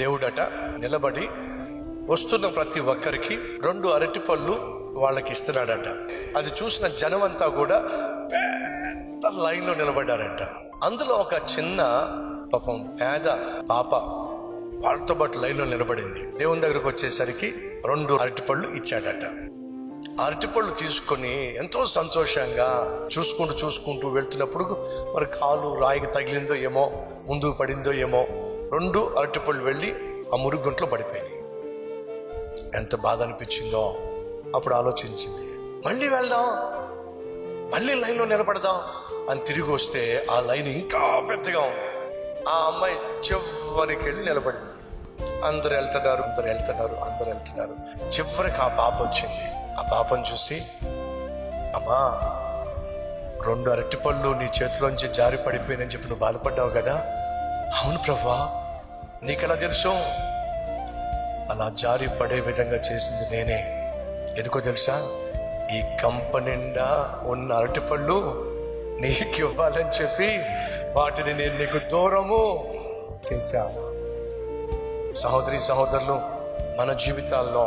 దేవుడట నిలబడి వస్తున్న ప్రతి ఒక్కరికి 2 అరటిపళ్ళు వాళ్ళకి ఇస్తున్నాడట. అది చూసిన జనం అంతా కూడా పెద్ద లైన్లో నిలబడ్డారంట. అందులో ఒక చిన్న పాపం పేద పాప వాళ్ళతో పాటు లైన్లో నిలబడింది. దేవుని దగ్గరకు వచ్చేసరికి 2 అరటిపళ్ళు ఇచ్చాడట. అరటిపళ్ళు తీసుకొని ఎంతో సంతోషంగా చూసుకుంటూ వెళ్తున్నప్పుడు మరి కాలు రాయికి తగిలిందో ఏమో, ముందుకు పడిందో ఏమో, 2 అరటిపళ్ళు వెళ్ళి ఆ మురుగుంట్లో పడిపోయినాయి. ఎంత బాధ అనిపించిందో. అప్పుడు ఆలోచించింది, మళ్ళీ వెళ్దాం, మళ్ళీ లైన్లో నిలబడదాం అని తిరిగి వస్తే ఆ లైన్ ఇంకా పెద్దగా ఉంది. ఆ అమ్మాయి చివరికి వెళ్ళి నిలబడింది. అందరు వెళ్తున్నారు. చివరికి ఆ పాప వచ్చింది. ఆ పాపను చూసి, అమ్మా 2 అరటిపళ్ళు నీ చేతిలోంచి జారి పడిపోయినని చెప్పి నువ్వు బాధపడ్డావు కదా. అవును ప్రభువా, నీకెలా తెలుసు? అలా జారి పడే విధంగా చేసింది నేనే. ఎందుకో తెలుసా? ఈ కంప నిండా ఉన్న అరటిపళ్ళు నీకు ఇవ్వాలని చెప్పి వాటిని నేను నీకు దూరము చేశా. సహోదరి సహోదరులు, మన జీవితాల్లో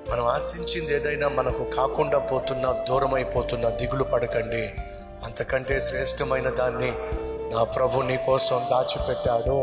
మనం ఆశించింది ఏదైనా మనకు కాకుండా పోతున్నా, దూరం అయిపోతున్నా దిగులు పడకండి. అంతకంటే శ్రేష్టమైన దాన్ని నా ప్రభు నీ కోసం దాచిపెట్టాడు.